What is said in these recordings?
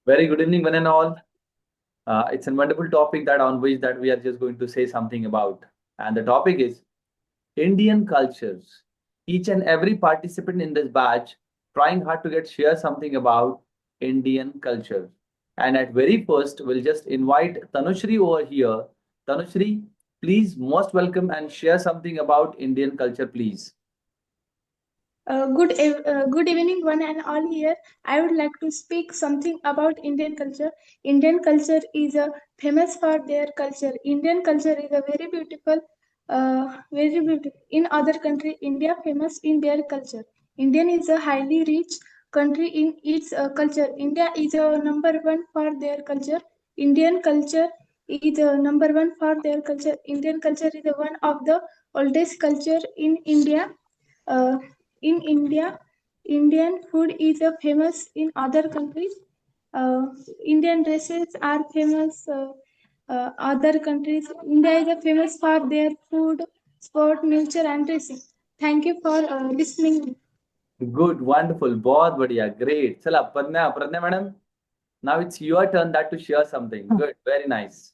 Very good evening, one and all. It's a wonderful topic that on which that we are just going to say something about, and the topic is Indian cultures. Each and every participant in this batch trying hard to get share something about Indian culture. And at very first, we'll just invite Tanushri over here. Tanushri, please most welcome and share something about Indian culture, please. Good evening, one and all here. I would like to speak something about Indian culture. Indian culture is famous for their culture. Indian culture is a very beautiful. In other country, India famous in their culture. Indian is a highly rich country in its culture. India is number one for their culture. Indian culture is number one for their culture. Indian culture is one of the oldest culture in India. Uh, in India, Indian food is famous in other countries. Indian dresses are famous. Other countries, India is famous for their food, sport, nature, and dressing. Thank you for listening. Good, wonderful, बहुत बढ़िया, great. चला प्रज्ञा प्रज्ञा madam. Now it's your turn that to share something. Good, very nice.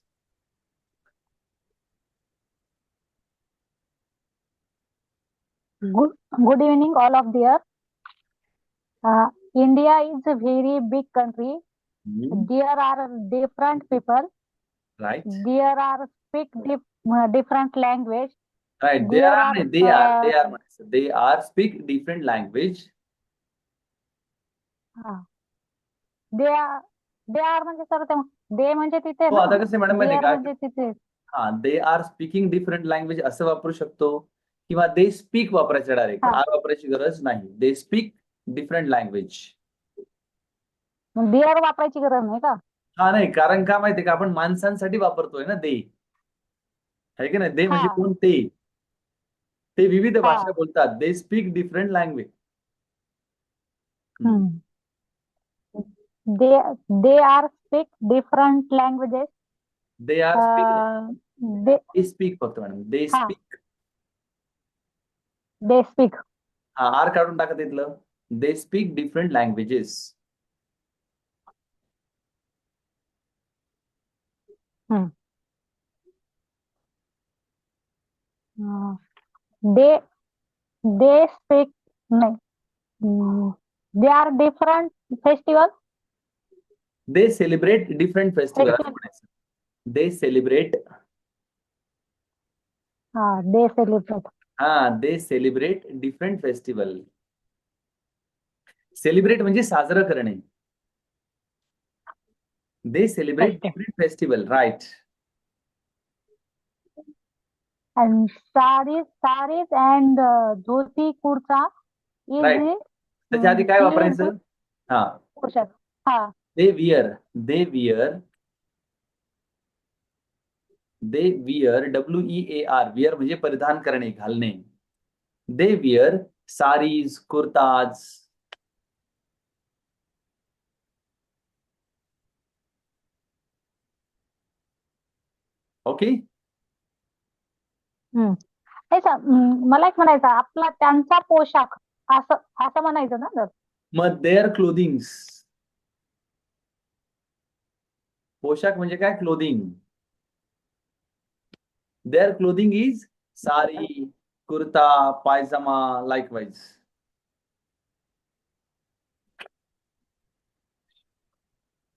Good evening, all of there. India is a very big country. There are different people. Right. There are different language. Right. They are speak different language. They are म्हणजे sir they म्हणजे तिथे हो, आता कसं madam माहिती का म्हणजे तिथे they are speaking different language असं वापरू शकतो किंवा they speak वापरायचं डायरेक्ट आर वापरायची गरज नाही. They speak different language. There वापरायची गरज नाही का? हा नाही, कारण का माहितीये का आपण माणसांसाठी वापरतोय ना दे, आहे की नाही? दे म्हणजे कोण? ते विविध भाषा बोलतात. They speak different language. they are speak different languages. They are speak. They speak फक्त madam. They speak. They speak. हा आर काढून टाका तिथलं. They speak different languages. They speak. They are different festivals. They celebrate different festivals. They celebrate. They celebrate. They celebrate different festival. Celebrate म्हणजे साजरं करणे. They celebrate different festival, right? And saris and dhoti kurta is right. त्याच्या आधी काय वापरायचं? They wear WEAR, wear म्हणजे परिधान करणे, घालणे. They wear saris, kurtas. Okay. मला एक म्हणायचं आपला त्यांचा पोशाख असं म्हणायचं ना जर मग देअर क्लोथिंग्स. पोशाख म्हणजे काय? Clothing. There clothing is sari, kurta, pyjama, likewise.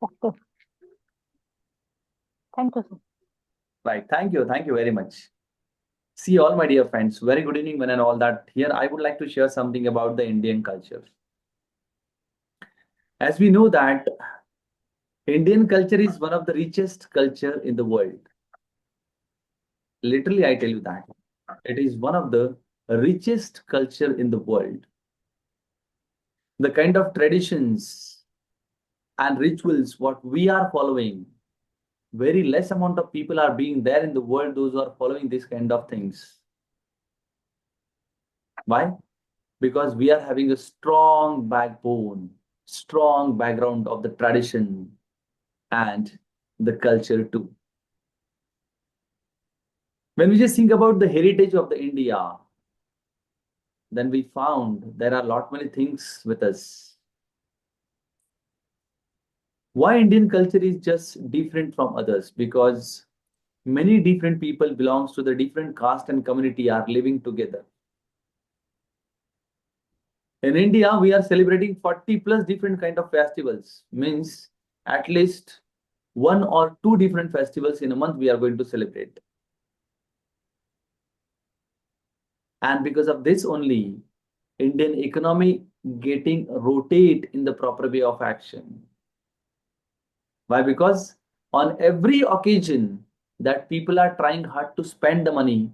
Okay. Thank you, sir. Right. Thank you very much. See all my dear friends, very good evening one and all that. Here I would like to share something about the Indian culture. As we know that Indian culture is one of the richest culture in the world. Literally, I tell you that it is one of the richest culture in the world. The kind of traditions and rituals what we are following, very less amount of people are being there in the world, those who are following this kind of things. Why? Because we are having a strong backbone, strong background of the tradition and the culture too. When we just think about the heritage of the India, then we found there are lot many things with us. Why Indian culture is just different from others? Because many different people belongs to the different caste and community are living together. In India, we are celebrating 40 plus different kind of festivals. Means at least one or two different festivals in a month we are going to celebrate. And because of this only, Indian economy getting rotate in the proper way of action. Why? Because on every occasion that people are trying hard to spend the money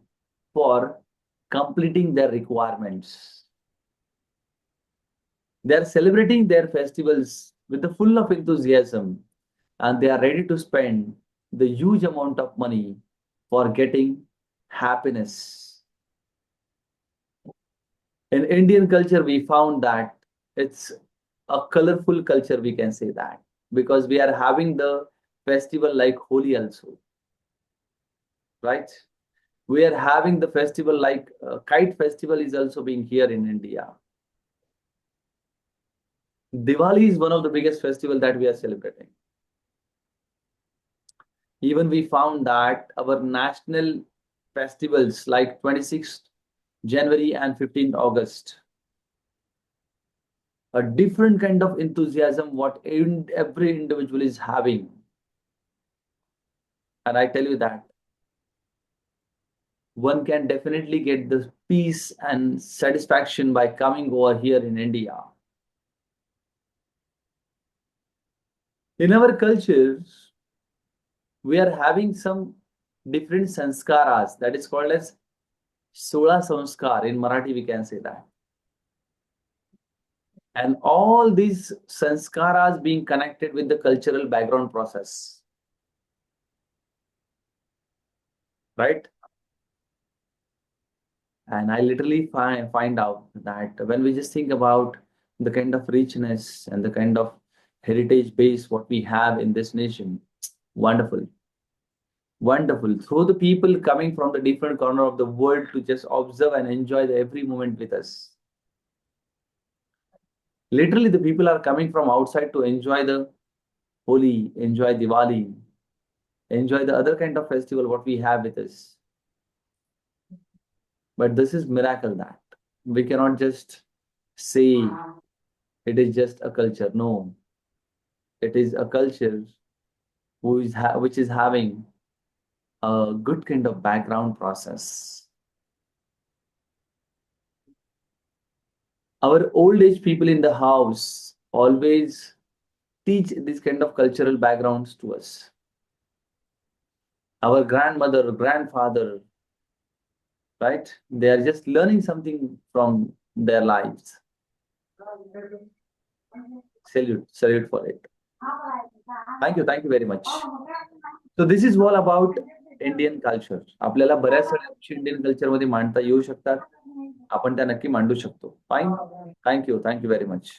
for completing their requirements. They are celebrating their festivals with the full of enthusiasm, and they are ready to spend the huge amount of money for getting happiness. In Indian culture, we found that it's a colorful culture, we can say that, because we are having the festival like Holi also, right? We are having the festival like Kite Festival is also being here in India. Diwali is one of the biggest festival that we are celebrating. Even we found that our national festivals like 26th January and 15th August, a different kind of enthusiasm what every individual is having. And I tell you that one can definitely get the peace and satisfaction by coming over here in India. In our cultures, we are having some different sanskaras that is called as Sola Samskar. In Marathi, we can say that. And all these sanskaras being connected with the cultural background process. Right? And I literally find out that when we just think about the kind of richness and the kind of heritage base what we have in this nation, wonderful. Wonderful. So the people coming from the different corner of the world to just observe and enjoy the every moment with us. Literally, the people are coming from outside to enjoy the Holi, enjoy Diwali, enjoy the other kind of festival what we have with us. But this is miracle that we cannot just say it is just a culture. No, it is a culture which is having a good kind of background process. Our old age people in the house always teach this kind of cultural backgrounds to us. Our grandmother, grandfather, right? They are just learning something from their lives. Salute for it. Thank you very much. So this is all about Indian culture. आपल्याला बऱ्याच साऱ्या गोष्टी Indian culture मध्ये मांडता येऊ शकतात. आपण त्या नक्की मांडू शकतो. फाईन. Thank you very much.